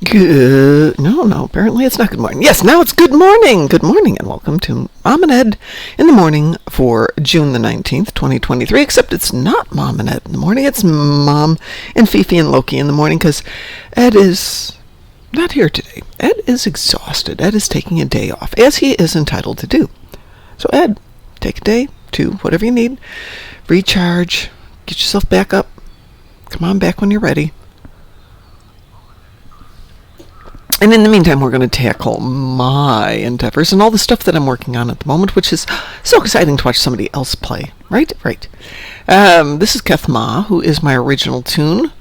Good. No, apparently it's not good morning. Yes, now it's good morning. Good morning, and welcome to Mom and Ed in the morning for June the 19th, 2023. Except it's not Mom and Ed in the morning. It's Mom and Fifi and Loki in the morning because Ed is not here today. Ed is exhausted. Ed is taking a day off, as he is entitled to do. So, Ed, take a day to whatever you need. Recharge. Get yourself back up. Come on back when you're ready. And in the meantime, we're going to tackle my endeavors and all the stuff that I'm working on at the moment, which is so exciting to watch somebody else play. Right? This is Keth Ma, who is my original tune,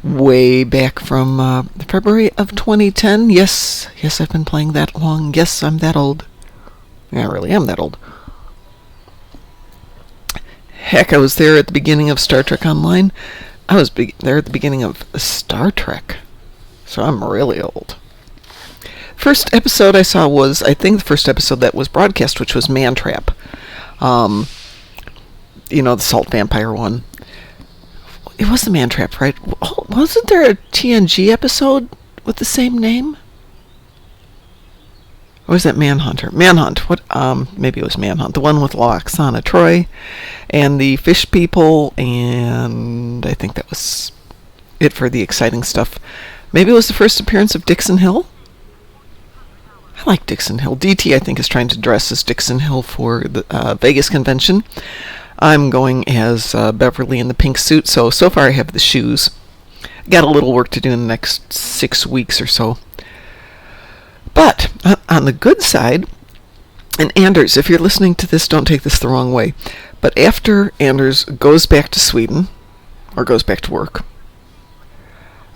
way back from February of 2010. Yes, I've been playing that long. Yes, I'm that old. Yeah, I really am that old. Heck, I was there at the beginning of Star Trek Online. I was there at the beginning of Star Trek. So I'm really old. First episode I saw was, I think, the first episode that was broadcast, which was Man Trap. The Salt Vampire one. It was the Man Trap, right? Wasn't there a TNG episode with the same name? Or was that Manhunter? Manhunt. What? Maybe it was Manhunt. The one with Loxana Troy and the fish people, and I think that was it for the exciting stuff. Maybe it was the first appearance of Dixon Hill? I like Dixon Hill. DT, I think, is trying to dress as Dixon Hill for the Vegas convention. I'm going as Beverly in the pink suit, so far I have the shoes. Got a little work to do in the next 6 weeks or so. But, on the good side, and Anders, if you're listening to this, don't take this the wrong way, but after Anders goes back to Sweden, or goes back to work,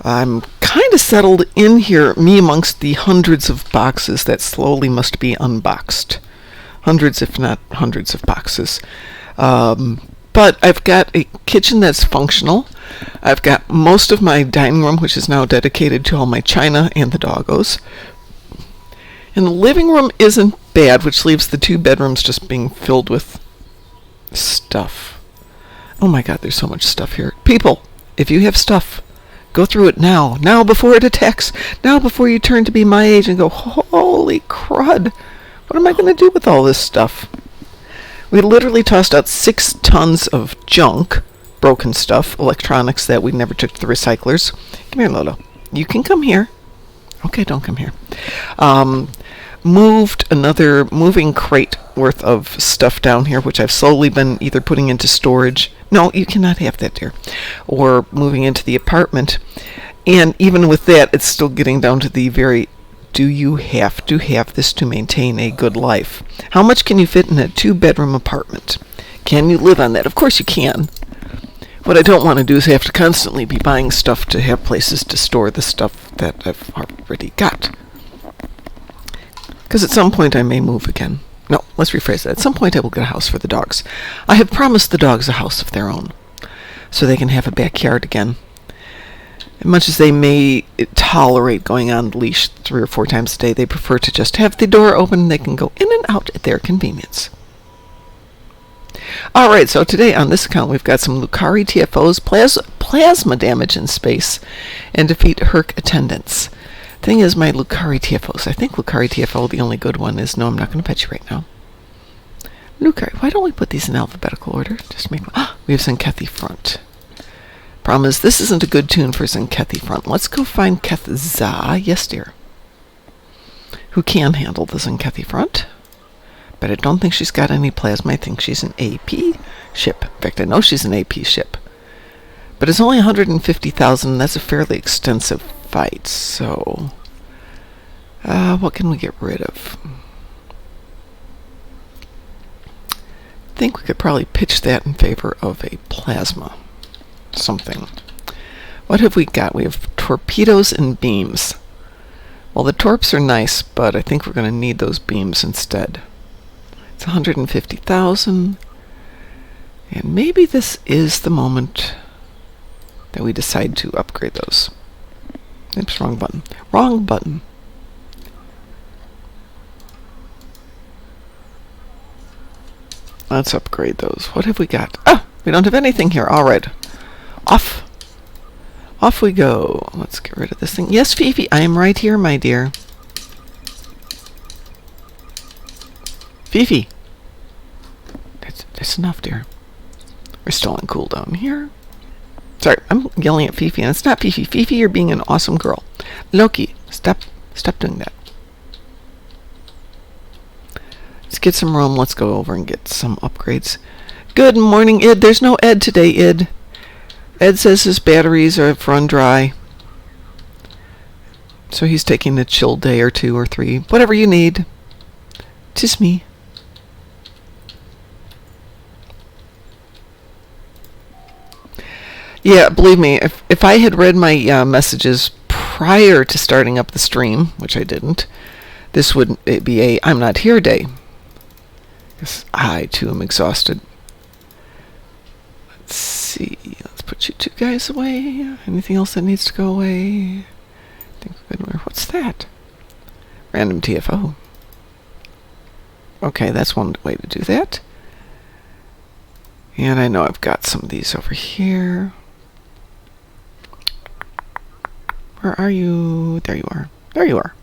I'm kind of settled in here, me amongst the hundreds of boxes that slowly must be unboxed. Hundreds, if not hundreds of boxes. But I've got a kitchen that's functional. I've got most of my dining room, which is now dedicated to all my china and the doggos. And the living room isn't bad, which leaves the 2 bedrooms just being filled with stuff. Oh my god, there's so much stuff here. People, if you have stuff, go through it now. Now before it attacks. Now before you turn to be my age and go, holy crud. What am I going to do with all this stuff? We literally tossed out 6 tons of junk, broken stuff, electronics that we never took to the recyclers. Come here, Lolo. You can come here. Okay, don't come here. Moved another moving crate worth of stuff down here, which I've slowly been either putting into storage. No, you cannot have that, dear. Or moving into the apartment. And even with that, it's still getting down to the very, do you have to have this to maintain a good life? How much can you fit in a 2-bedroom apartment? Can you live on that? Of course you can. What I don't want to do is have to constantly be buying stuff to have places to store the stuff that I've already got. Because at some point I may move again. No, let's rephrase that. At some point I will get a house for the dogs. I have promised the dogs a house of their own, so they can have a backyard again. As much as they may tolerate going on the leash 3 or 4 times a day, they prefer to just have the door open and they can go in and out at their convenience. Alright, so today on this account we've got some Lucari TFOs, plasma damage in space, and defeat Herc attendants. Thing is, my Lucari TFOs, I think Lucari TFO, the only good one, is, no, I'm not going to pet you right now. Lucari, why don't we put these in alphabetical order? Just make, we have Zenkethi Front. Problem is, this isn't a good tune for Zenkethi Front. Let's go find Keth Za, yes dear, who can handle the Zenkethi Front. But I don't think she's got any plasma. I think she's an AP ship. In fact, I know she's an AP ship. But it's only 150,000. That's a fairly extensive fight. So, what can we get rid of? I think we could probably pitch that in favor of a plasma. Something. What have we got? We have torpedoes and beams. Well, the torps are nice, but I think we're going to need those beams instead. It's 150,000. And maybe this is the moment that we decide to upgrade those. Oops, wrong button. Wrong button. Let's upgrade those. What have we got? Oh, we don't have anything here. All right. Off. Off we go. Let's get rid of this thing. Yes, Fifi, I am right here, my dear. Fifi. That's enough, dear. We're still on cooldown here. Sorry, I'm yelling at Fifi, and it's not Fifi. Fifi, you're being an awesome girl. Loki, stop doing that. Let's get some room. Let's go over and get some upgrades. Good morning, Id. There's no Ed today, Id. Ed says his batteries have run dry. So he's taking a chill day or 2 or 3. Whatever you need. Tis me. Yeah, believe me, if I had read my messages prior to starting up the stream, which I didn't, this would be a I'm not here day. Because I, too, am exhausted. Let's see. Let's put you 2 guys away. Anything else that needs to go away? What's that? Random TFO. Okay, that's one way to do that. And I know I've got some of these over here. Where are you? There you are. There you are.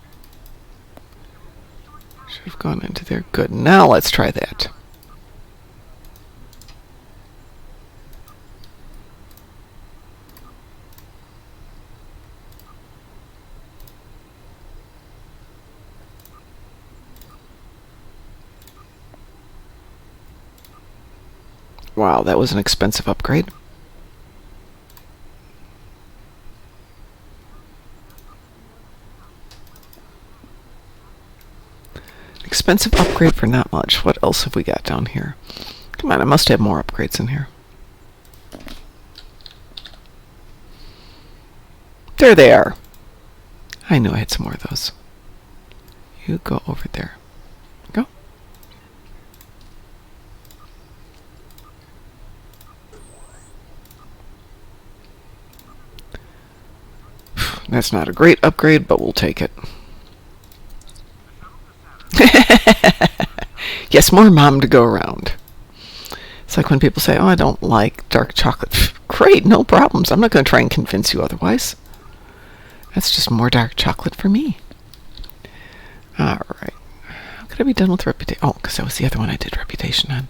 Should have gone into there. Good. Now let's try that. Wow, that was an expensive upgrade. Expensive upgrade for not much. What else have we got down here? Come on, I must have more upgrades in here. There they are. I knew I had some more of those. You go over there. Go. That's not a great upgrade, but we'll take it. Yes, more mom to go around. It's like when people say, oh, I don't like dark chocolate. Great, no problems. I'm not going to try and convince you otherwise. That's just more dark chocolate for me. All right. How could I be done with Reputation? Oh, because that was the other one I did Reputation on.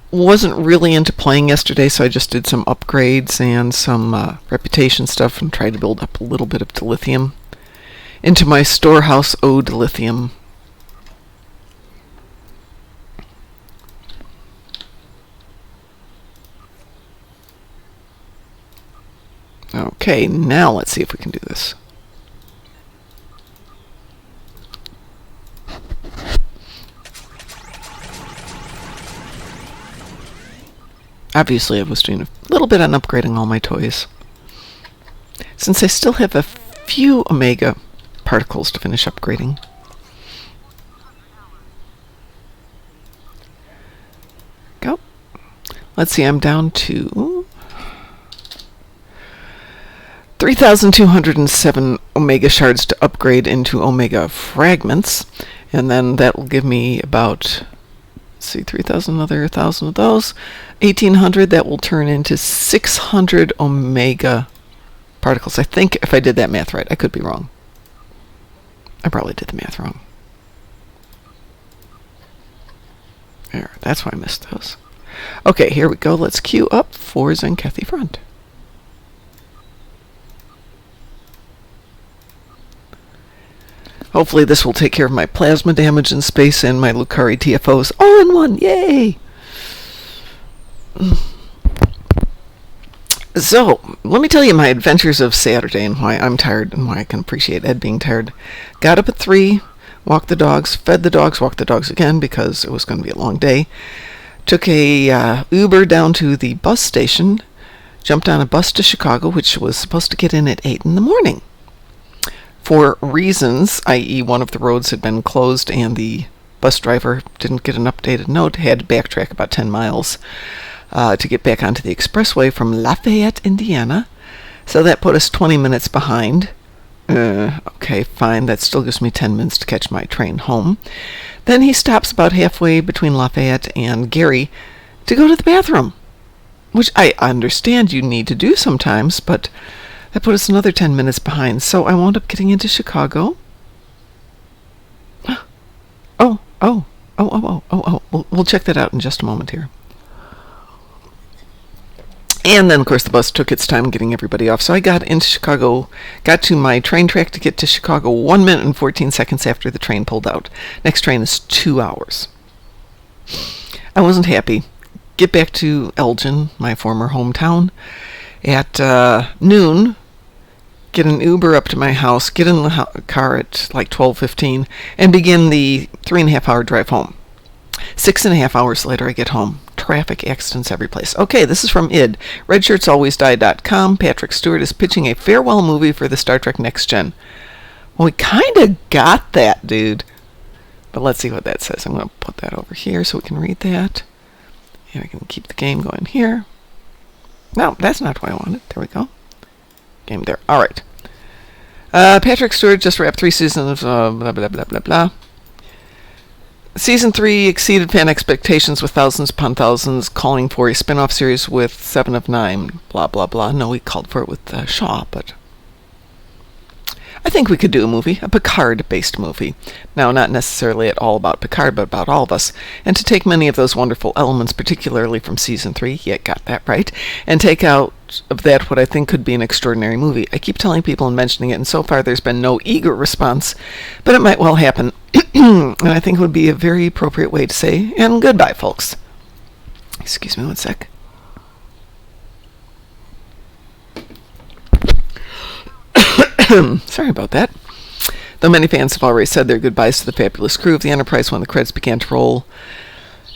Wasn't really into playing yesterday, so I just did some upgrades and some Reputation stuff and tried to build up a little bit of dilithium into my storehouse ode lithium. Okay, now let's see if we can do this. Obviously, I was doing a little bit on upgrading all my toys. Since I still have a few Omega particles to finish upgrading. Go. Let's see, I'm down to 3,207 Omega shards to upgrade into Omega fragments. And then that will give me about, let's see, 3,000, another 1,000 of those. 1,800, that will turn into 600 Omega particles. I think if I did that math right. I could be wrong. I probably did the math wrong. There, that's why I missed those. Okay, here we go. Let's queue up for Zenkethi Front. Hopefully this will take care of my plasma damage in space and my Lucari TFOs all in one. Yay! So, let me tell you my adventures of Saturday and why I'm tired and why I can appreciate Ed being tired. Got up at 3, walked the dogs, fed the dogs, walked the dogs again because it was going to be a long day. Took a Uber down to the bus station, jumped on a bus to Chicago, which was supposed to get in at 8 in the morning. For reasons, i.e. one of the roads had been closed and the bus driver didn't get an updated note, had to backtrack about 10 miles to get back onto the expressway from Lafayette, Indiana. So that put us 20 minutes behind. Okay, fine. That still gives me 10 minutes to catch my train home. Then he stops about halfway between Lafayette and Gary to go to the bathroom. which I understand you need to do sometimes, but that put us another 10 minutes behind. So I wound up getting into Chicago. We'll check that out in just a moment here. And then, of course, the bus took its time getting everybody off. So I got into Chicago, got to my train track to get to Chicago 1 minute and 14 seconds after the train pulled out. Next train is 2 hours. I wasn't happy. Get back to Elgin, my former hometown, at noon. Get an Uber up to my house, get in the car at like 12:15, and begin the 3.5-hour drive home. 6.5 hours later, I get home. Traffic accidents every place. Okay, this is from id. RedShirtsAlwaysDie.com. Patrick Stewart is pitching a farewell movie for the Star Trek Next Gen. Well, we kind of got that, dude. But let's see what that says. I'm going to put that over here so we can read that. And I can keep the game going here. No, that's not what I wanted. There we go. Game there. All right. Patrick Stewart just wrapped 3 seasons of blah, blah, blah, blah, blah. Season 3 exceeded fan expectations with thousands upon thousands, calling for a spin-off series with 7 of 9, blah, blah, blah. No, we called for it with Shaw, but I think we could do a movie, a Picard-based movie. Now, not necessarily at all about Picard, but about all of us. And to take many of those wonderful elements, particularly from Season 3, yeah, got that right, and take out of that what I think could be an extraordinary movie. I keep telling people and mentioning it, and so far there's been no eager response, but it might well happen. And I think it would be a very appropriate way to say, and goodbye, folks. Excuse me one sec. Sorry about that. Though many fans have already said their goodbyes to the fabulous crew of the Enterprise when the credits began to roll,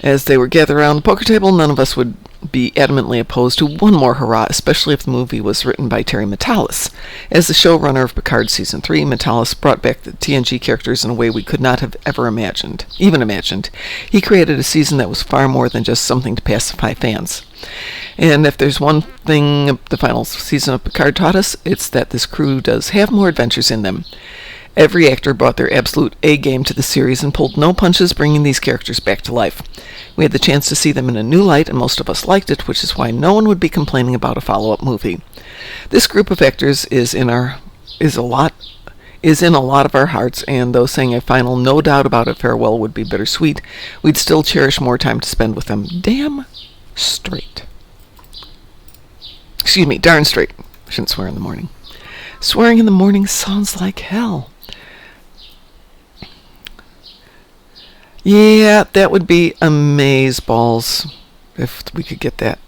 as they were gathered around the poker table, none of us would be adamantly opposed to one more hurrah, especially if the movie was written by Terry Matalas. As the showrunner of Picard Season 3, Matalas brought back the TNG characters in a way we could not have ever imagined. He created a season that was far more than just something to pacify fans. And if there's one thing the final season of Picard taught us, it's that this crew does have more adventures in them. Every actor brought their absolute A-game to the series and pulled no punches, bringing these characters back to life. We had the chance to see them in a new light, and most of us liked it, which is why no one would be complaining about a follow-up movie. This group of actors is in a lot of our hearts, and though saying a final no doubt about it farewell would be bittersweet, we'd still cherish more time to spend with them. Damn straight. Excuse me, darn straight. I shouldn't swear in the morning. Swearing in the morning sounds like hell. Yeah, that would be amazeballs if we could get that.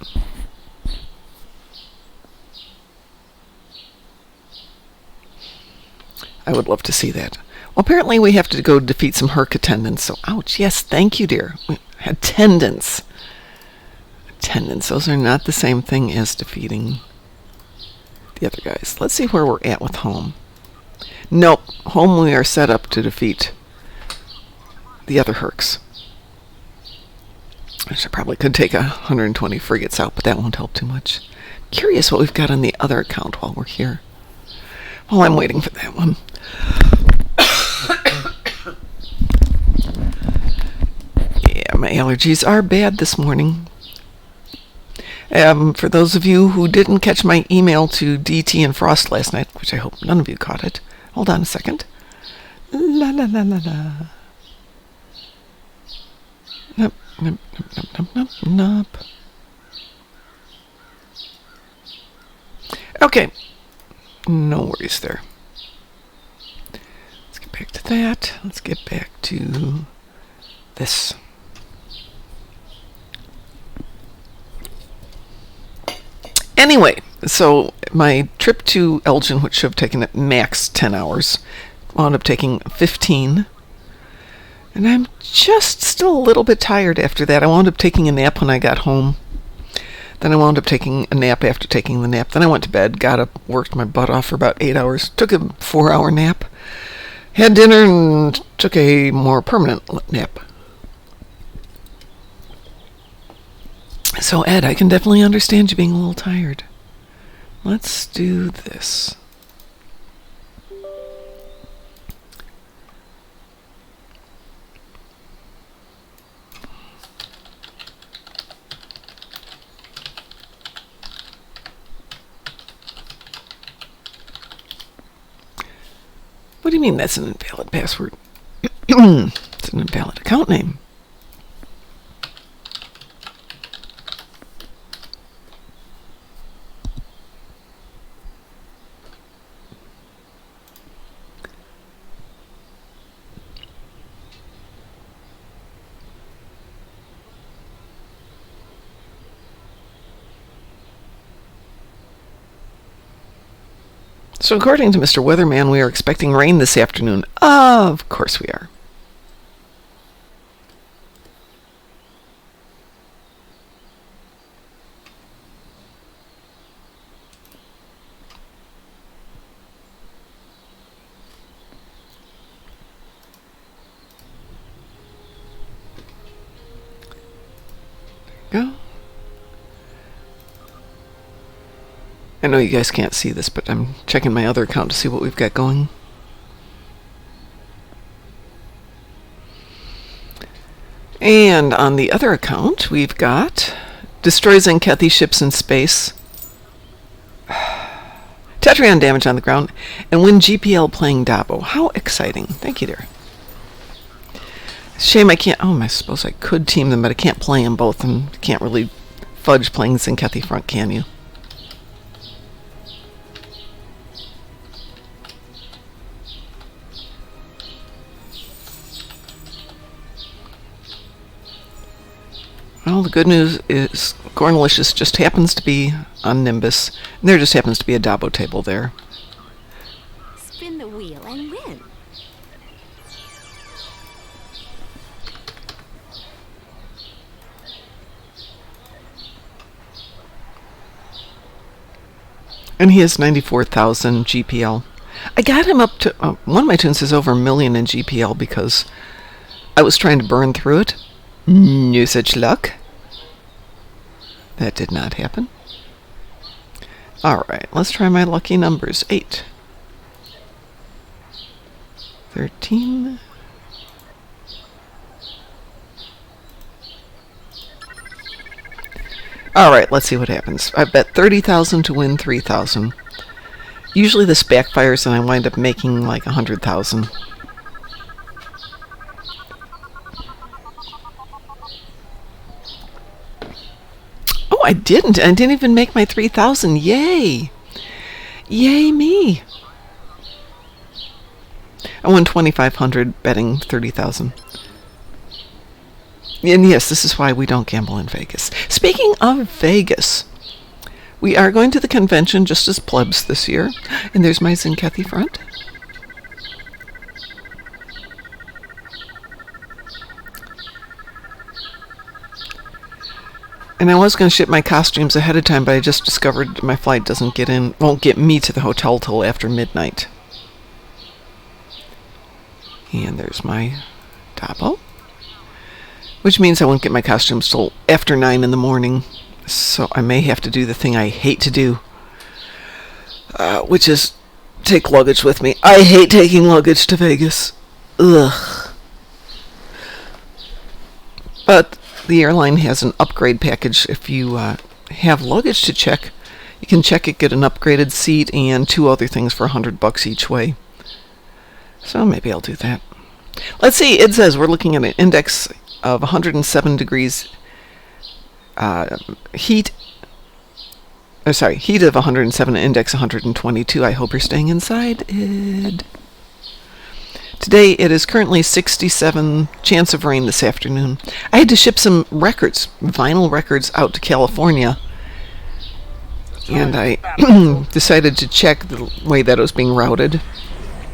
I would love to see that. Well, apparently we have to go defeat some Herc attendants. So, ouch. Yes, thank you, dear. Attendants. Attendants. Those are not the same thing as defeating the other guys. Let's see where we're at with home. Nope. Home we are set up to defeat the other Hercs. I probably could take 120 frigates out, but that won't help too much. Curious what we've got on the other account while we're here. While I'm waiting for that one. Yeah, my allergies are bad this morning. For those of you who didn't catch my email to DT and Frost last night, which I hope none of you caught it. Hold on a second. La la la la la. Nope, nope, nope, nope, nope, nope. Okay. No worries there. Let's get back to that. Let's get back to this. Anyway, so my trip to Elgin, which should have taken at max 10 hours, wound up taking 15. And I'm just still a little bit tired after that. I wound up taking a nap when I got home. Then I wound up taking a nap after taking the nap. Then I went to bed, got up, worked my butt off for about 8 hours, took a 4-hour nap, had dinner, and took a more permanent nap. So, Ed, I can definitely understand you being a little tired. Let's do this. What do you mean that's an invalid password? It's an invalid account name. So according to Mr. Weatherman, we are expecting rain this afternoon. Of course we are. There you go. I know you guys can't see this, but I'm checking my other account to see what we've got going. And on the other account, we've got destroys Enkethi ships in space, Tetrion damage on the ground, and win GPL playing Dabo. How exciting. Thank you, dear. Shame I can't... Oh, I suppose I could team them, but I can't play them both, and you can't really fudge playing Zenkethi front, can you? Well, the good news is Gornalicious just happens to be on Nimbus, and there just happens to be a Dabo table there. Spin the wheel and win. And he has 94,000 GPL. I got him up to... one of my tunes is over 1 million in GPL because I was trying to burn through it. No such luck. That did not happen. Alright, let's try my lucky numbers. 8. 13. Alright, let's see what happens. I bet 30,000 to win 3,000. Usually this backfires and I wind up making like 100,000. Oh, I didn't even make my 3,000. Yay! Yay me! I won 2,500 betting 30,000. And yes, this is why we don't gamble in Vegas. Speaking of Vegas, we are going to the convention just as plebs this year. And there's my Zenkethi front. And I was going to ship my costumes ahead of time, but I just discovered my flight won't get me to the hotel till after midnight. And there's my Dabo. Which means I won't get my costumes till after 9 in the morning. So I may have to do the thing I hate to do. Which is take luggage with me. I hate taking luggage to Vegas. Ugh. But the airline has an upgrade package. If you have luggage to check, you can check it, get an upgraded seat, and 2 other things for $100 each way. So maybe I'll do that. Let's see. It says we're looking at an index of 107 degrees heat. Heat of 107, index 122. I hope you're staying inside. Today it is currently 67 chance of rain this afternoon. I had to ship some records, vinyl records, out to California. And I decided to check the way that it was being routed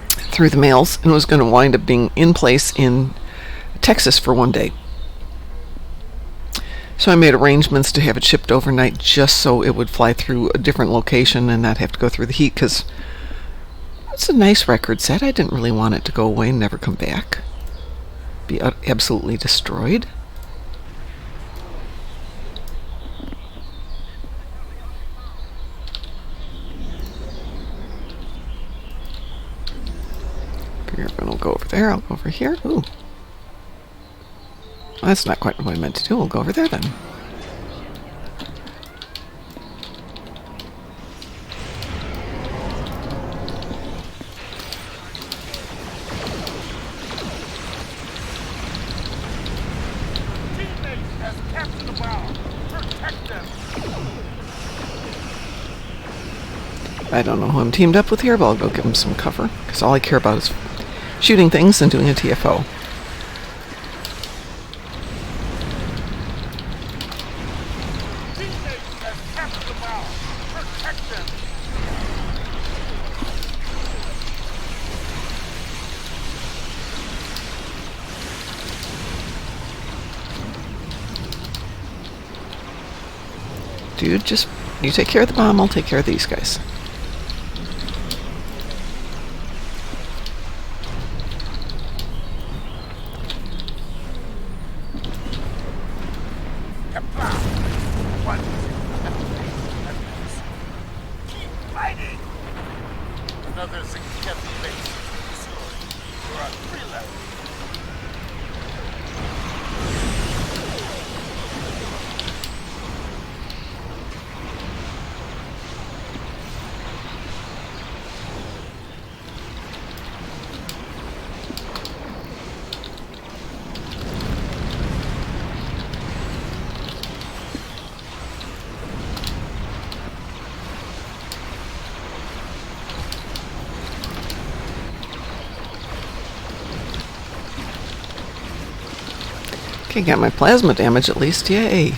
through the mails, and it was going to wind up being in place in Texas for 1 day. So I made arrangements to have it shipped overnight just so it would fly through a different location and not have to go through the heat, because it's a nice record set. I didn't really want it to go away and never come back. Be absolutely destroyed. You're going to go over there. I'll go over here. Ooh. That's not quite what I meant to do. We'll go over there then. I don't know who I'm teamed up with here, but I'll go give him some cover, because all I care about is shooting things and doing a TFO. Dude, just you take care of the bomb, I'll take care of these guys. Keep fighting! Another significant base. You're on 3 left. Okay, got my plasma damage at least, yay.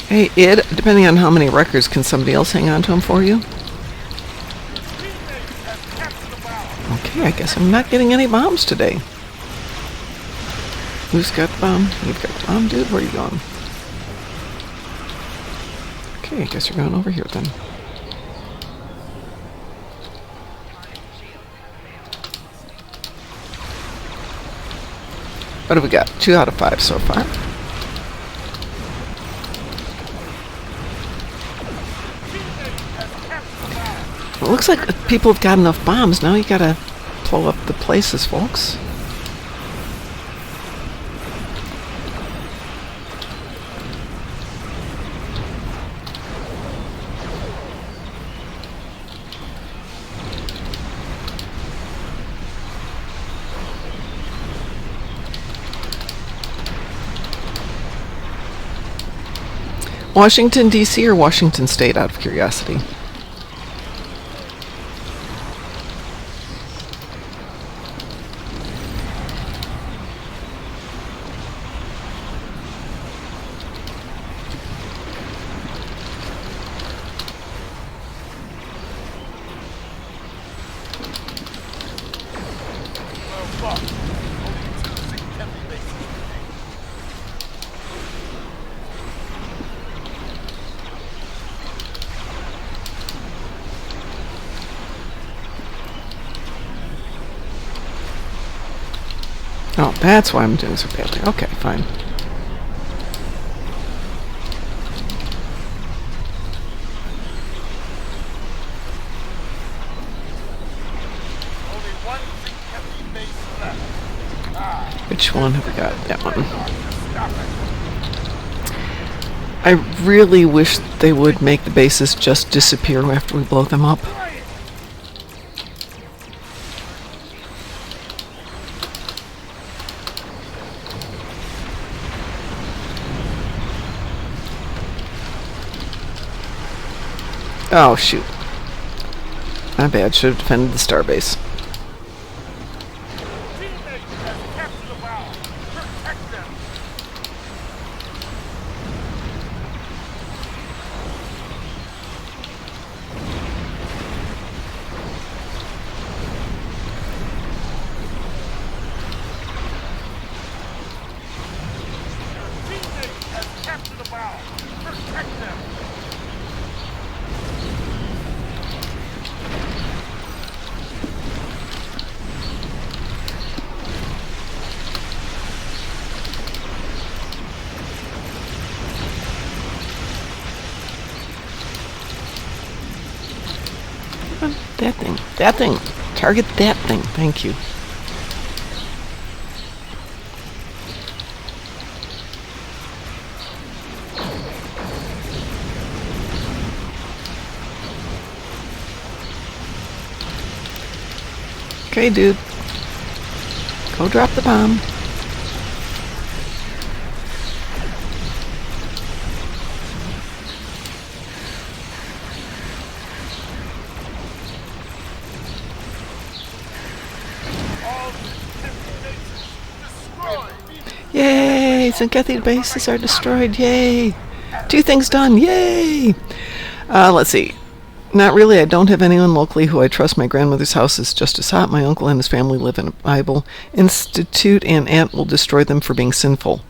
Hey, Id, depending on how many records, can somebody else hang on to them for you? Okay, I guess I'm not getting any bombs today. Who's got the bomb? You've got the bomb, dude. Where are you going? Okay, I guess you're going over here then. What have we got? 2 out of 5 so far. It looks like people have got enough bombs. Now you gotta blow up the places, folks. Washington, D.C. or Washington State, out of curiosity? Oh, that's why I'm doing so badly. Okay, fine. Only one significant base left. Which one have we got? That one. Stop it. I really wish they would make the bases just disappear after we blow them up. Oh, shoot. My bad. Should have defended the starbase. Teammate has captured the bomb. Protect them. Teammate has captured the bomb. Protect them. That thing. That thing. Target that thing. Thank you. Okay, dude. Go drop the bomb. Yay! Zinkethi bases are destroyed. Yay! 2 things done. Yay! Let's see. Not really. I don't have anyone locally who I trust. My grandmother's house is just as hot. My uncle and his family live in a Bible Institute, and aunt will destroy them for being sinful.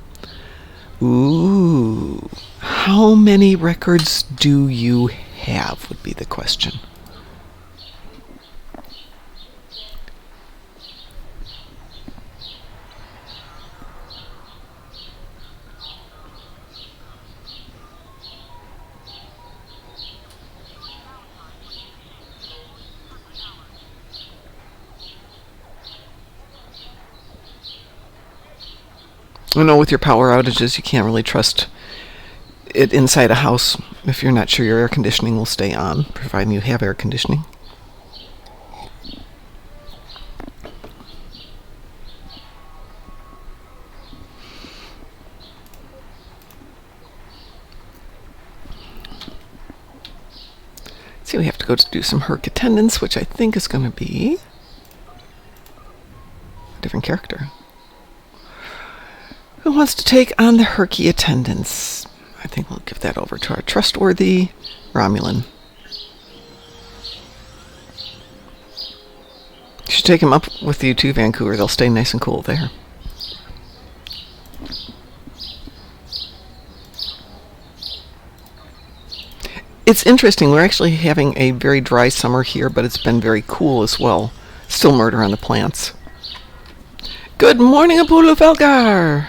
Ooh. How many records do you have, would be the question. I know with your power outages, you can't really trust it inside a house if you're not sure your air conditioning will stay on, providing you have air conditioning. See, we have to go to do some Herc attendance, which I think is going to be a different character. Who wants to take on the Herky attendance? I think we'll give that over to our trustworthy Romulan. You should take him up with you to Vancouver. They'll stay nice and cool there. It's interesting. We're actually having a very dry summer here, but it's been very cool as well. Still murder on the plants. Good morning, Apulu Felgar!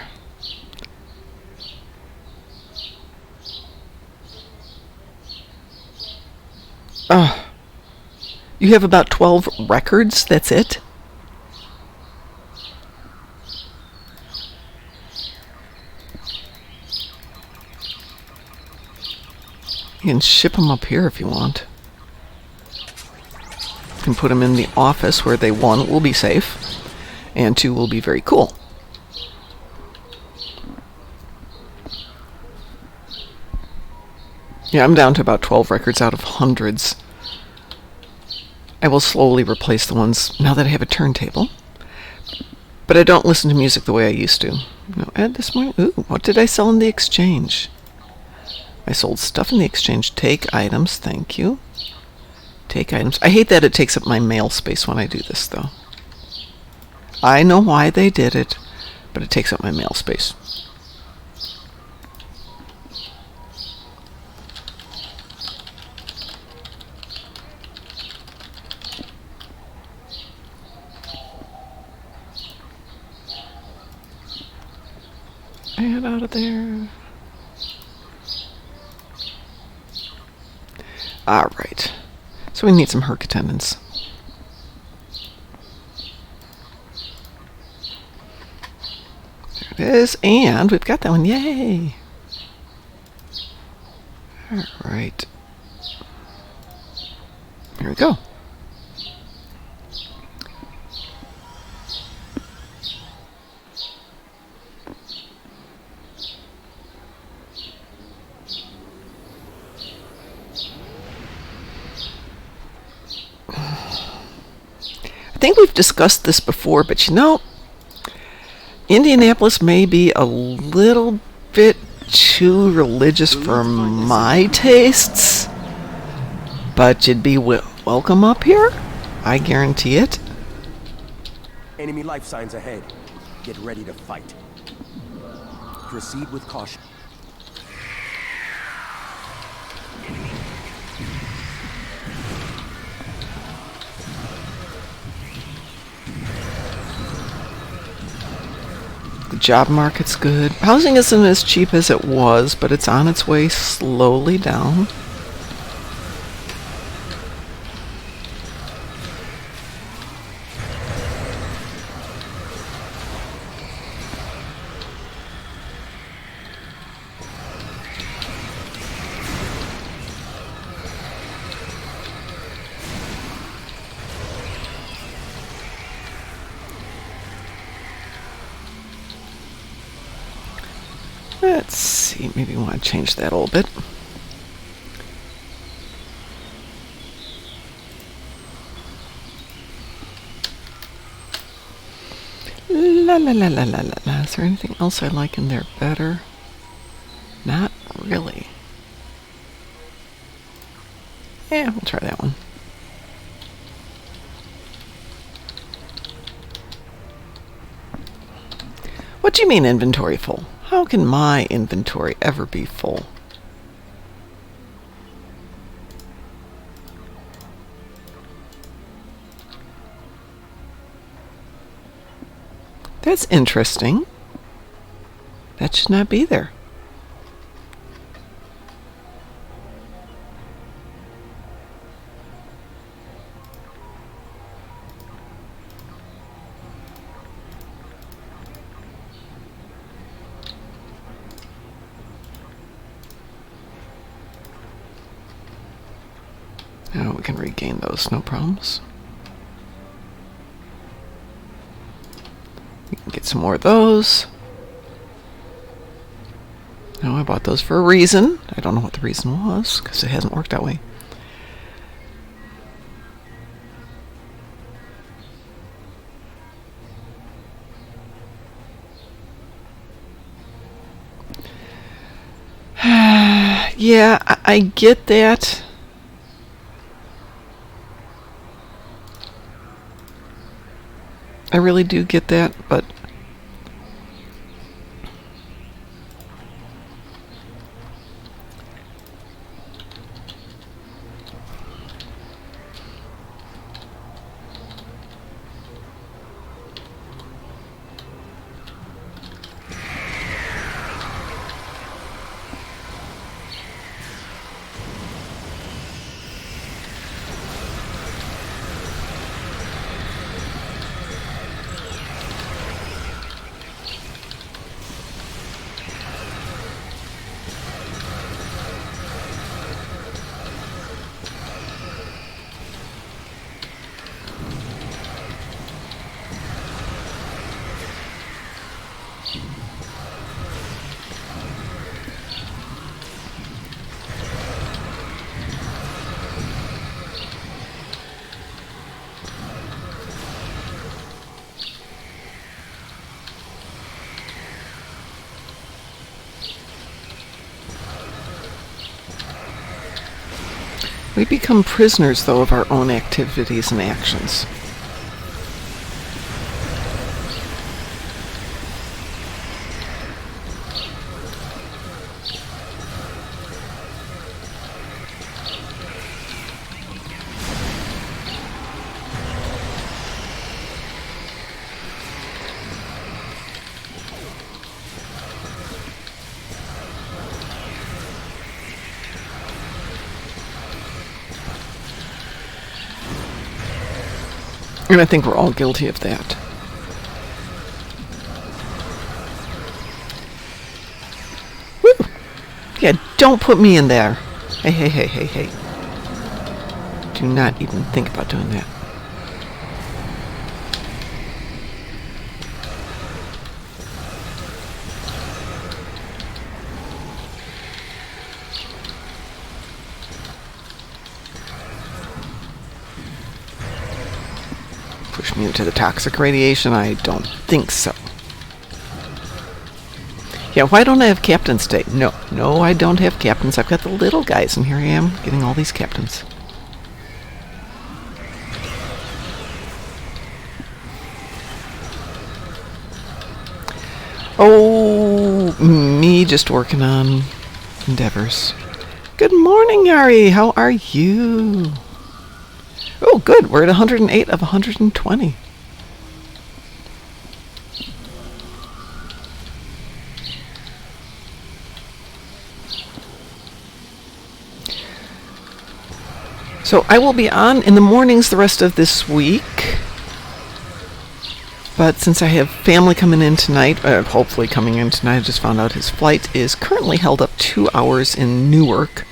You have about 12 records, that's it? You can ship them up here if you want. You can put them in the office where they, 1, will be safe, and 2, will be very cool. Yeah, I'm down to about 12 records out of hundreds. I will slowly replace the ones now that I have a turntable. But I don't listen to music the way I used to. No, Ed, this morning. Ooh, what did I sell in the exchange? I sold stuff in the exchange. Take items, thank you. Take items. I hate that it takes up my mail space when I do this, though. I know why they did it, but it takes up my mail space. Get out of there. Alright. So we need some Herc attendance. There it is. And we've got that one. Yay! Alright. Here we go. I think we've discussed this before, but you know, Indianapolis may be a little bit too religious for my tastes, but you'd be welcome up here. I guarantee it. Enemy life signs ahead. Get ready to fight. Proceed with caution. The job market's good. Housing isn't as cheap as it was, but it's on its way slowly down. Let's see, maybe we want to change that a little bit. La la la la la la la. Is there anything else I like in there better? Not really. Yeah, we'll try that one. What do you mean inventory full? How can my inventory ever be full? That's interesting. That should not be there. Now we can regain those, no problems. We can get some more of those. Now I bought those for a reason. I don't know what the reason was, because it hasn't worked that way. Yeah, I get that. I really do get that, but we become prisoners, though, of our own activities and actions. And I think we're all guilty of that. Woo! Yeah, don't put me in there. Hey, hey, hey, hey, hey. Do not even think about doing that. Push me into the toxic radiation? I don't think so. Yeah, why don't I have captains today? No, I don't have captains. I've got the little guys, and here I am getting all these captains. Oh, me just working on endeavors. Good morning, Ari. How are you? Oh, good. We're at 108 of 120. So I will be on in the mornings the rest of this week. But since I have family coming in tonight, hopefully coming in tonight, I just found out his flight is currently held up 2 hours in Newark,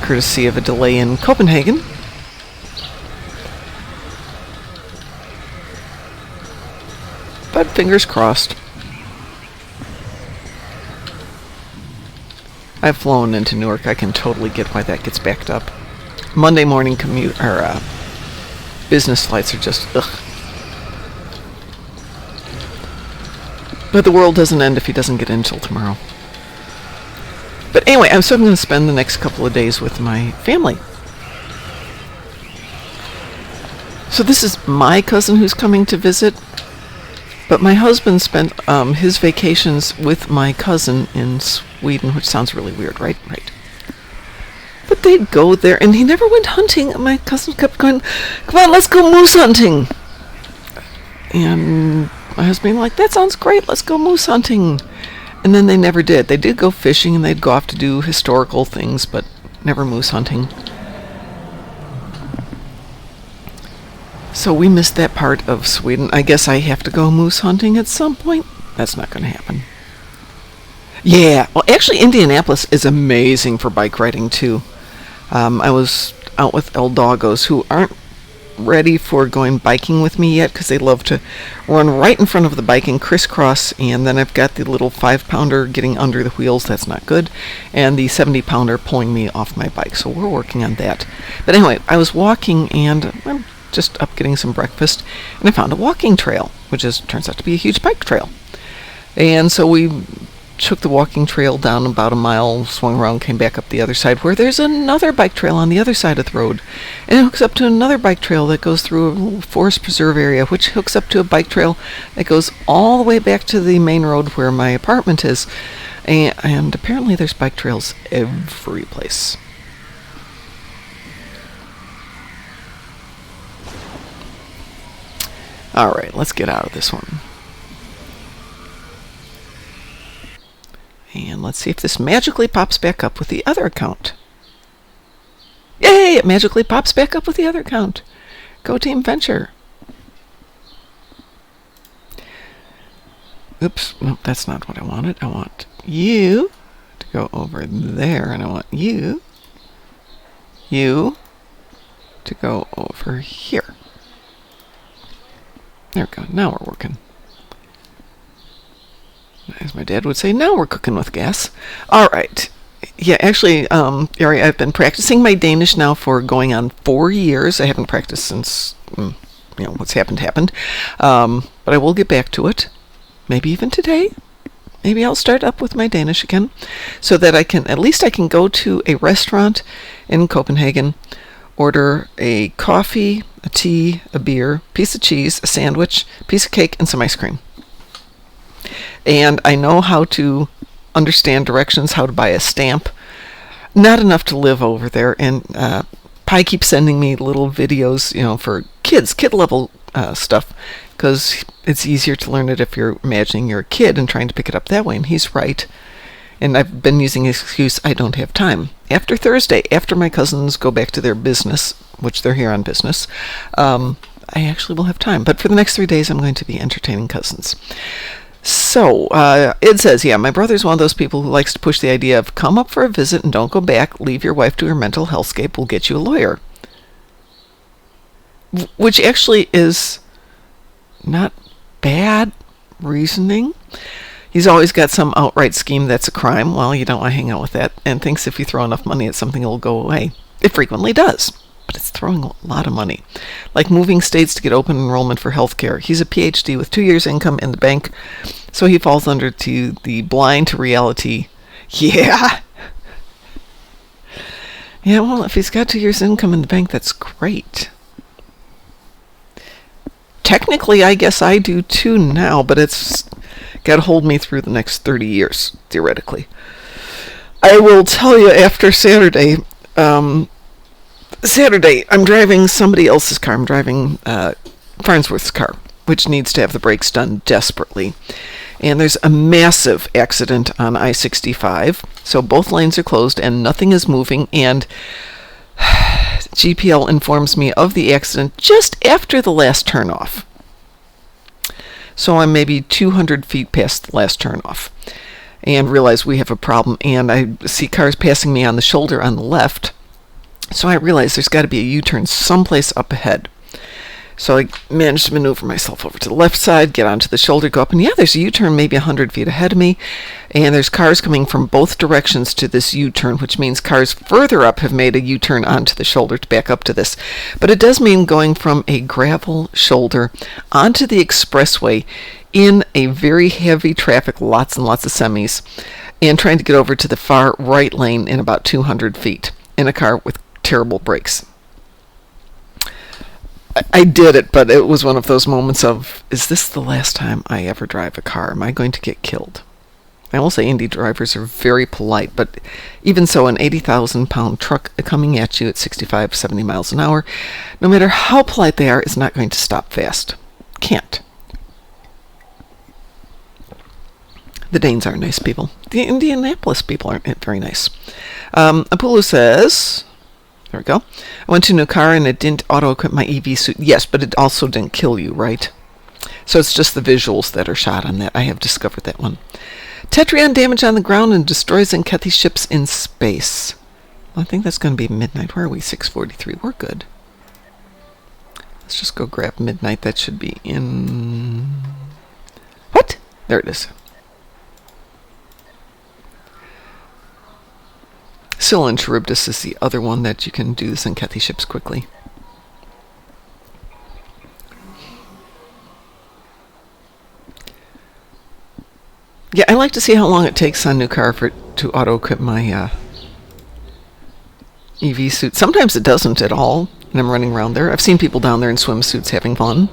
courtesy of a delay in Copenhagen. But fingers crossed. I've flown into Newark. I can totally get why that gets backed up. Monday morning commute or business flights are just ugh. But the world doesn't end if he doesn't get in till tomorrow. But anyway, I'm going to spend the next couple of days with my family. So this is my cousin who's coming to visit. But my husband spent his vacations with my cousin in Sweden, which sounds really weird, right? Right. But they'd go there, and he never went hunting. My cousin kept going, "Come on, let's go moose hunting." And my husband was like, "That sounds great, let's go moose hunting." And then they never did. They did go fishing, and they'd go off to do historical things, but never moose hunting. So we missed that part of Sweden. I guess I have to go moose hunting at some point. That's not going to happen. Yeah, well, actually, Indianapolis is amazing for bike riding, too. I was out with El Doggos, who aren't ready for going biking with me yet, because they love to run right in front of the bike and crisscross, and then I've got the little 5-pounder getting under the wheels. That's not good, and the 70-pounder pulling me off my bike, so we're working on that. But anyway, I was walking, and I'm just up getting some breakfast, and I found a walking trail, which turns out to be a huge bike trail. And so we took the walking trail down about a mile, swung around, came back up the other side, where there's another bike trail on the other side of the road. And it hooks up to another bike trail that goes through a little forest preserve area, which hooks up to a bike trail that goes all the way back to the main road where my apartment is. And apparently there's bike trails every place. All right, let's get out of this one. And let's see if this magically pops back up with the other account. Yay! It magically pops back up with the other account. Go Team Venture. Oops, no, that's not what I wanted. I want you to go over there, and I want you to go over here. There we go. Now we're working. As my dad would say, now we're cooking with gas. All right. Yeah, actually, Ari, I've been practicing my Danish now for going on 4 years. I haven't practiced since, what's happened. But I will get back to it. Maybe even today. Maybe I'll start up with my Danish again, so that I can go to a restaurant in Copenhagen, order a coffee, a tea, a beer, piece of cheese, a sandwich, piece of cake, and some ice cream. And I know how to understand directions, how to buy a stamp. Not enough to live over there. And Pi keeps sending me little videos, for kid level stuff, because it's easier to learn it if you're imagining you're a kid and trying to pick it up that way. And he's right. And I've been using the excuse, I don't have time. After Thursday, after my cousins go back to their business, which they're here on business, I actually will have time. But for the next 3 days, I'm going to be entertaining cousins. So, it says, my brother's one of those people who likes to push the idea of come up for a visit and don't go back, leave your wife to her mental hellscape, we'll get you a lawyer. Which actually is not bad reasoning. He's always got some outright scheme that's a crime. Well, you don't want to hang out with that, and thinks if you throw enough money at something, it'll go away. It frequently does, but it's throwing a lot of money. Like moving states to get open enrollment for health care. He's a PhD with 2 years' income in the bank, so he falls under to the blind to reality. Yeah. Yeah, well, if he's got 2 years' income in the bank, that's great. Technically, I guess I do too now, but it's got to hold me through the next 30 years, theoretically. I will tell you after Saturday, I'm driving somebody else's car. I'm driving Farnsworth's car, which needs to have the brakes done desperately. And there's a massive accident on I-65, so both lanes are closed and nothing is moving, and GPL informs me of the accident just after the last turnoff. So I'm maybe 200 feet past the last turnoff and realize we have a problem, and I see cars passing me on the shoulder on the left. So I realize there's got to be a U-turn someplace up ahead. So I managed to maneuver myself over to the left side, get onto the shoulder, go up, and there's a U-turn maybe 100 feet ahead of me, and there's cars coming from both directions to this U-turn, which means cars further up have made a U-turn onto the shoulder to back up to this. But it does mean going from a gravel shoulder onto the expressway in a very heavy traffic, lots and lots of semis, and trying to get over to the far right lane in about 200 feet in a car with terrible brakes. I did it, but it was one of those moments of, is this the last time I ever drive a car? Am I going to get killed? I will say Indy drivers are very polite, but even so, an 80,000-pound truck coming at you at 65, 70 miles an hour, no matter how polite they are, is not going to stop fast. Can't. The Danes are nice people. The Indianapolis people aren't very nice. Apollo says... There we go. I went to a new car and it didn't auto-equip my EV suit. Yes, but it also didn't kill you, right? So it's just the visuals that are shot on that. I have discovered that one. Tetrion damage on the ground and destroys Enkethi ships in space. Well, I think that's going to be midnight. Where are we? 6:43. We're good. Let's just go grab midnight. That should be in... What? There it is. Scylla and Charybdis is the other one that you can do the Enkethi ships quickly. Yeah, I like to see how long it takes on new car for it to auto-equip my EV suit. Sometimes it doesn't at all, and I'm running around there. I've seen people down there in swimsuits having fun.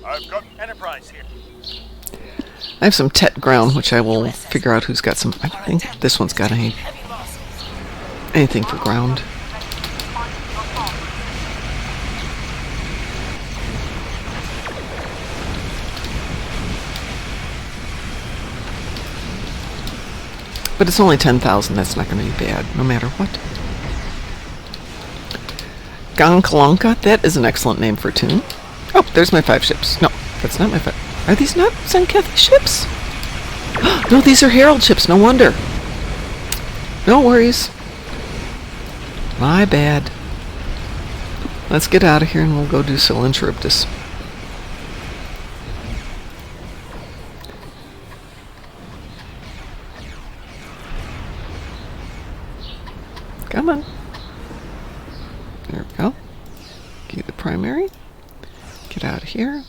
I've got Enterprise here. I have some Tet ground, which I will figure out who's got some. I think this one's got anything for ground. But it's only 10,000. That's not going to be bad, no matter what. Gonkalanka, that is an excellent name for a tune. Oh, there's my 5 ships. No, that's not my 5. Are these not Enkethi ships? No, these are Herald ships. No wonder. No worries. My bad. Let's get out of here and we'll go do Scylla and Charybdis. Come on. There we go. Get the primary. Get out of here.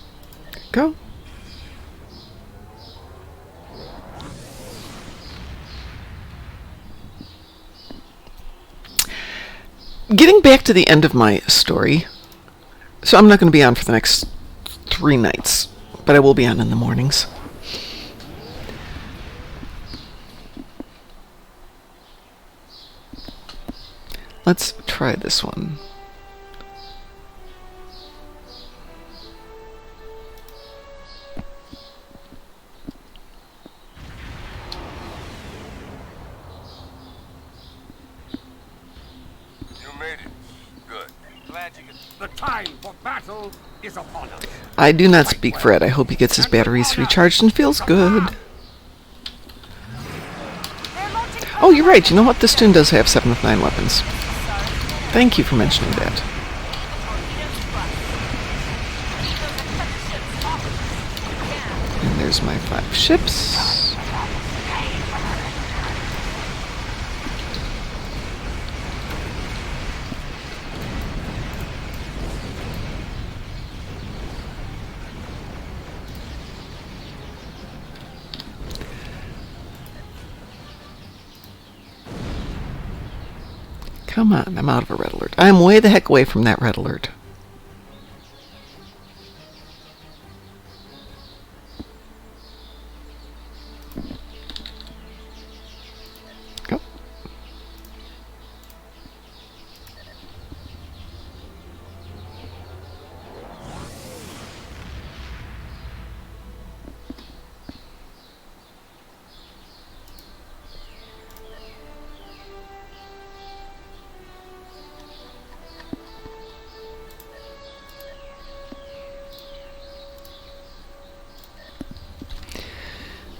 Go. Getting back to the end of my story, so I'm not going to be on for the next 3 nights, but I will be on in the mornings. Let's try this one. The time for battle is upon us. I do not speak for Ed. I hope he gets his batteries recharged and feels good. Oh, you're right. You know what? This tune does have 7 of 9 weapons. Thank you for mentioning that. And there's my 5 ships. Come on, I'm out of a red alert. I'm way the heck away from that red alert. Go.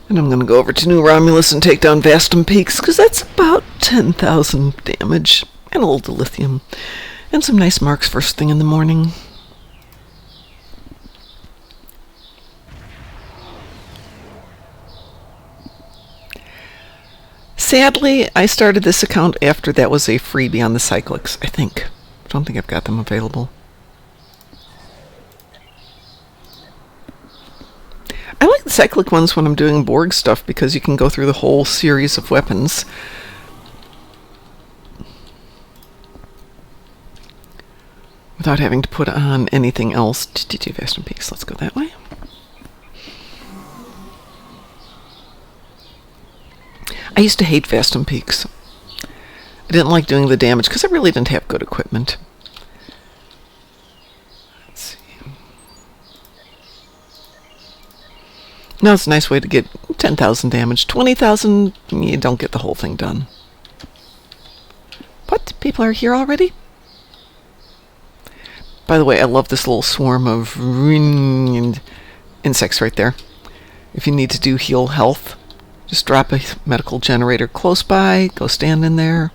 And I'm going to go over to New Romulus and take down Vastum Peaks, because that's about 10,000 damage, and a little dilithium, and some nice marks first thing in the morning. Sadly, I started this account after that was a freebie on the Cyclics, I think. don't think I've got them available. I like the cyclic ones when I'm doing Borg stuff because you can go through the whole series of weapons. Without having to put on anything else. Vast Peaks. Let's go that way. I used to hate Vast Peaks. I didn't like doing the damage because I really didn't have good equipment. Let's see. Now it's a nice way to get 10,000 damage. 20,000, you don't get the whole thing done. What? People are here already? By the way, I love this little swarm of insects right there. If you need to do heal health, just drop a medical generator close by, go stand in there.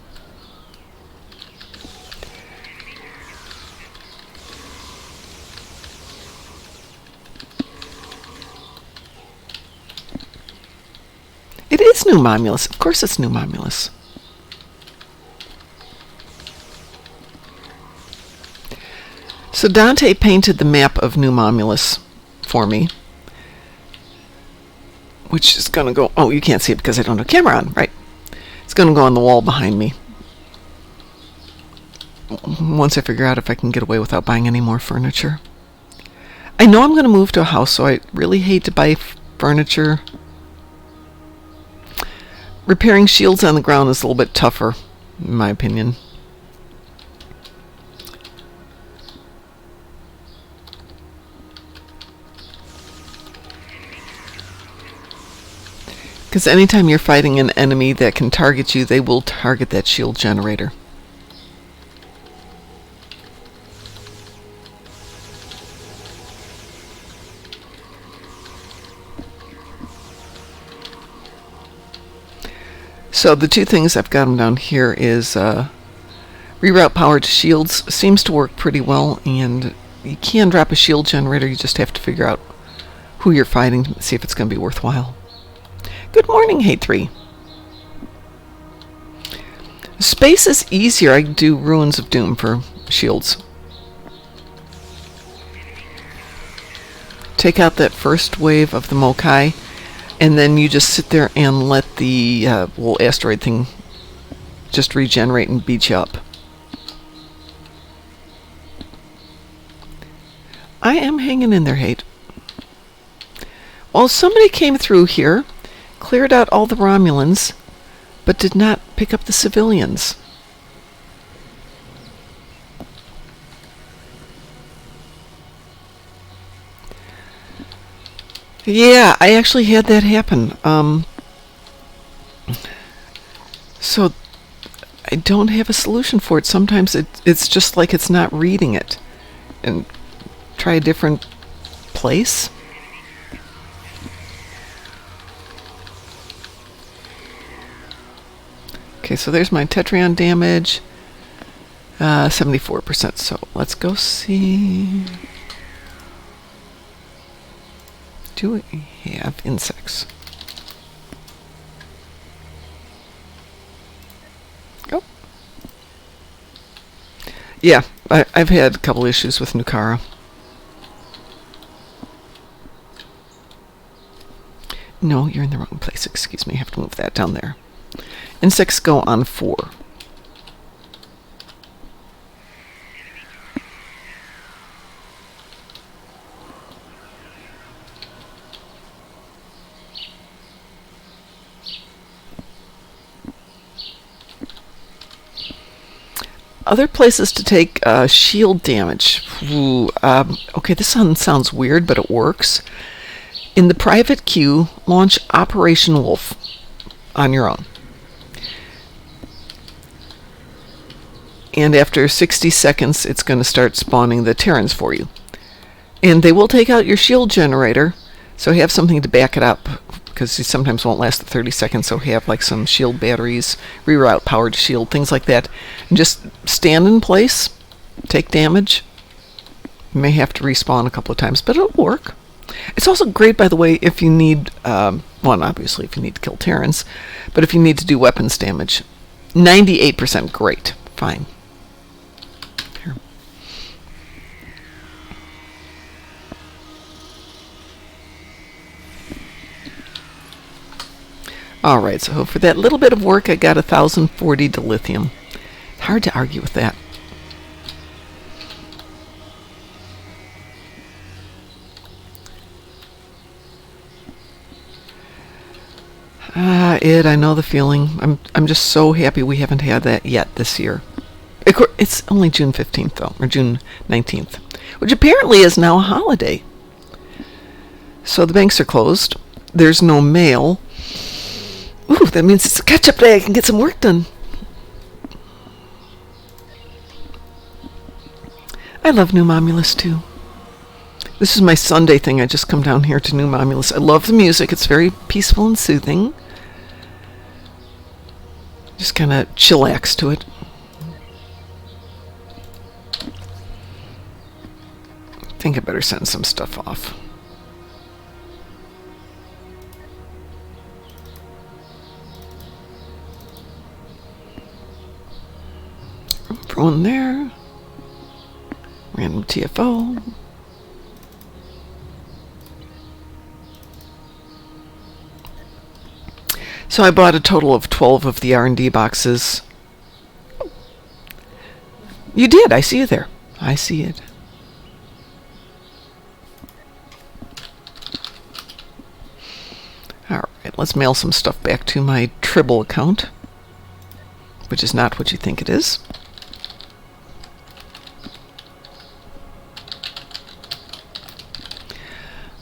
It is New Momulus. Of course it's New Momulus. So Dante painted the map of New Momulus for me, which is going to go... Oh, you can't see it because I don't have a camera on. Right. It's going to go on the wall behind me. Once I figure out if I can get away without buying any more furniture. I know I'm going to move to a house, so I really hate to buy furniture. Repairing shields on the ground is a little bit tougher, in my opinion. Because anytime you're fighting an enemy that can target you, they will target that shield generator. So the two things I've got them down here is reroute power to shields. Seems to work pretty well, and you can drop a shield generator. You just have to figure out who you're fighting to see if it's going to be worthwhile. Good morning, Hey3. Space is easier. I do Ruins of Doom for shields. Take out that first wave of the Mokai, and then you just sit there and let the little asteroid thing just regenerate and beat you up. I am hanging in there, Hate. Well, somebody came through here, cleared out all the Romulans, but did not pick up the civilians. Yeah, I actually had that happen. So I don't have a solution for it. Sometimes it's just like it's not reading it. And try a different place. Okay, so there's my Tetrion damage. 74%. So let's go see. Do we have insects? Oh. Yeah, I've had a couple issues with Nukara. No, you're in the wrong place. Excuse me, I have to move that down there. Insects go on 4. Other places to take shield damage. Ooh, okay, this one sounds weird, but it works. In the private queue, launch Operation Wolf on your own. And after 60 seconds, it's going to start spawning the Terrans for you. And they will take out your shield generator, so have something to back it up, because you sometimes won't last the 30 seconds, so have like some shield batteries, reroute power to shield, things like that. And just stand in place, take damage. You may have to respawn a couple of times, but it'll work. It's also great, by the way, if you need, well, obviously if you need to kill Terrans, but if you need to do weapons damage. 98% great. Fine. Here. Alright, so for that little bit of work, I got 1,040 dilithium. Hard to argue with that. I know the feeling. I'm just so happy we haven't had that yet this year. It's only June 15th, though, or June 19th, which apparently is now a holiday. So the banks are closed. There's no mail. Ooh, that means it's a catch-up day. I can get some work done. I love New Momulus, too. This is my Sunday thing. I just come down here to New Momulus. I love the music. It's very peaceful and soothing. Just kind of chillax to it. I think I better send some stuff off. For one there. Random TFO. So I bought a total of 12 of the R&D boxes. You did. I see you there. I see it. All right, let's mail some stuff back to my Tribble account, which is not what you think it is.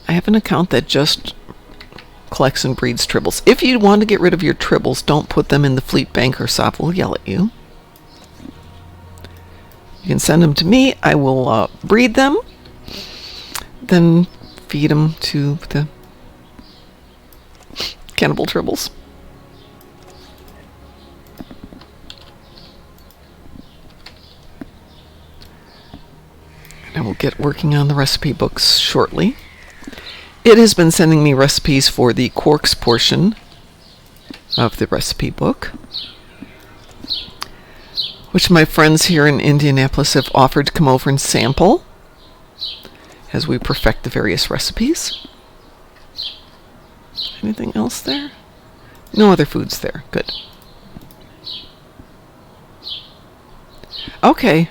I have an account that just collects and breeds tribbles. If you want to get rid of your tribbles, don't put them in the fleet bank or Sop will yell at you. You can send them to me. I will breed them, then feed them to the cannibal tribbles. And I will get working on the recipe books shortly. It has been sending me recipes for the quarks portion of the recipe book, which my friends here in Indianapolis have offered to come over and sample as we perfect the various recipes. Anything else there? No other foods there. Good. Okay.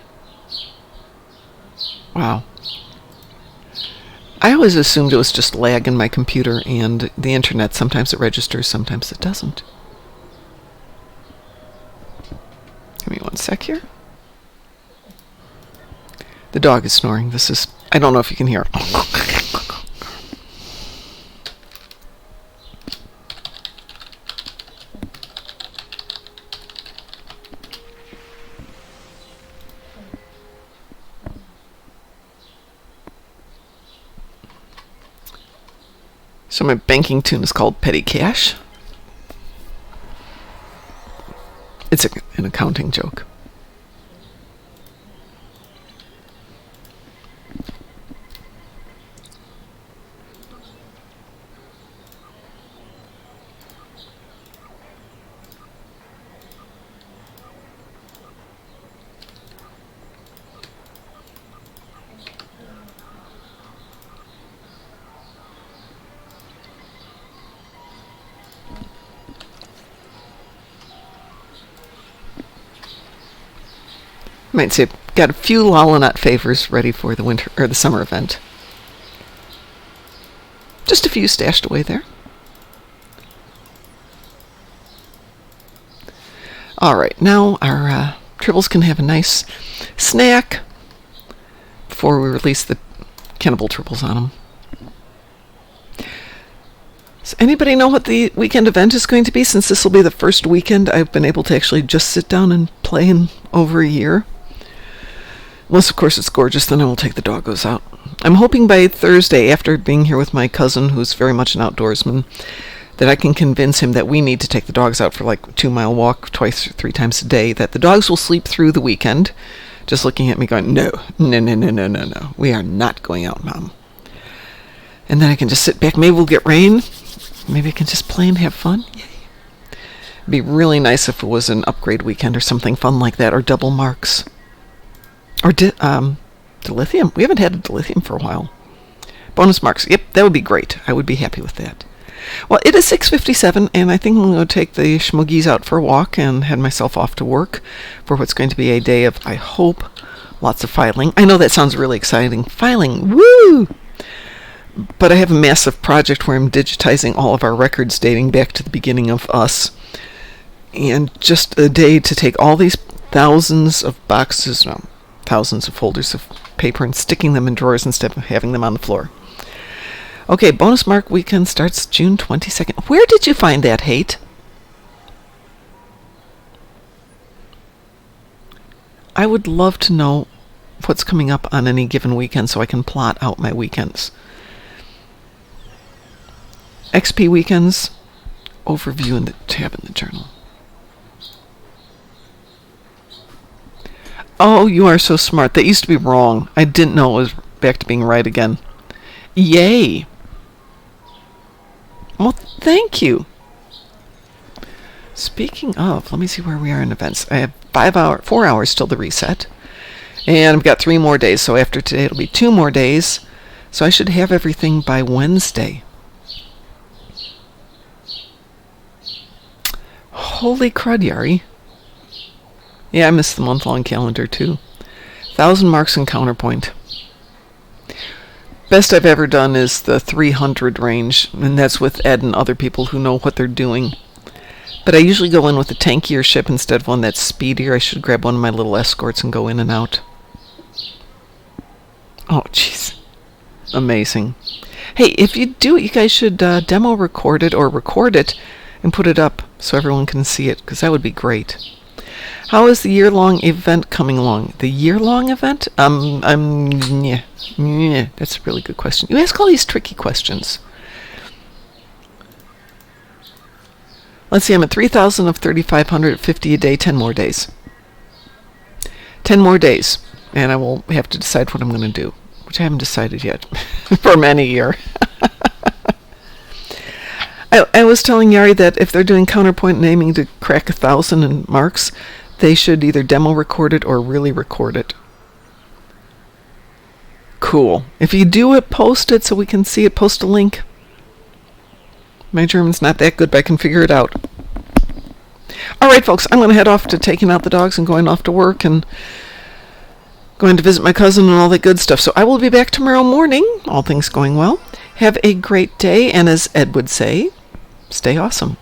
Wow. I always assumed it was just lag in my computer and the internet. Sometimes it registers, sometimes it doesn't. Give me one sec here. The dog is snoring. This is... I don't know if you can hear it. So my banking tune is called Petty Cash. It's an accounting joke. Might say, got a few Lollonut favors ready for the winter or the summer event. Just a few stashed away there. All right, now our tribbles can have a nice snack before we release the cannibal tribbles on them. Does anybody know what the weekend event is going to be? Since this will be the first weekend I've been able to actually just sit down and play in over a year. Unless, of course, it's gorgeous, then I will take the doggos out. I'm hoping by Thursday, after being here with my cousin, who's very much an outdoorsman, that I can convince him that we need to take the dogs out for like a 2-mile walk twice or 3 times a day, that the dogs will sleep through the weekend, just looking at me going, no, we are not going out, Mom. And then I can just sit back. Maybe we'll get rain. Maybe I can just play and have fun. Yay. It'd be really nice if it was an upgrade weekend or something fun like that, or double marks. Or dilithium. We haven't had a dilithium for a while. Bonus marks. Yep, that would be great. I would be happy with that. Well, it is 6:57, and I think I'm going to take the schmoogies out for a walk and head myself off to work for what's going to be a day of, I hope, lots of filing. I know that sounds really exciting. Filing, woo! But I have a massive project where I'm digitizing all of our records dating back to the beginning of us. And just a day to take all these thousands of boxes, no, thousands of folders of paper and sticking them in drawers instead of having them on the floor. Okay, bonus mark weekend starts June 22nd. Where did you find that, Hate? I would love to know what's coming up on any given weekend so I can plot out my weekends. XP weekends, overview in the tab in the journal. Oh, you are so smart. That used to be wrong. I didn't know it was back to being right again. Yay. Well, thank you. Speaking of, let me see where we are in events. I have 4 hours till the reset. And I've got 3 more days. So after today, it'll be 2 more days. So I should have everything by Wednesday. Holy crud, Yari. Yeah, I missed the month-long calendar, too. 1,000 marks in counterpoint. Best I've ever done is the 300 range, and that's with Ed and other people who know what they're doing. But I usually go in with a tankier ship instead of one that's speedier. I should grab one of my little escorts and go in and out. Oh, jeez. Amazing. Hey, if you do it, you guys should demo record it or record it and put it up so everyone can see it, because that would be great. How is the year-long event coming along? The year-long event? Yeah, that's a really good question. You ask all these tricky questions. Let's see, I'm at 3,000 of 3,550 a day, 10 more days. 10 more days, and I will have to decide what I'm going to do, which I haven't decided yet for many years. I was telling Yari that if they're doing counterpoint and aiming to crack 1,000 in marks, they should either demo record it or really record it. Cool. If you do it, post it so we can see it. Post a link. My German's not that good, but I can figure it out. Alright, folks, I'm going to head off to taking out the dogs and going off to work and going to visit my cousin and all that good stuff. So I will be back tomorrow morning, all things going well. Have a great day, and as Ed would say, stay awesome.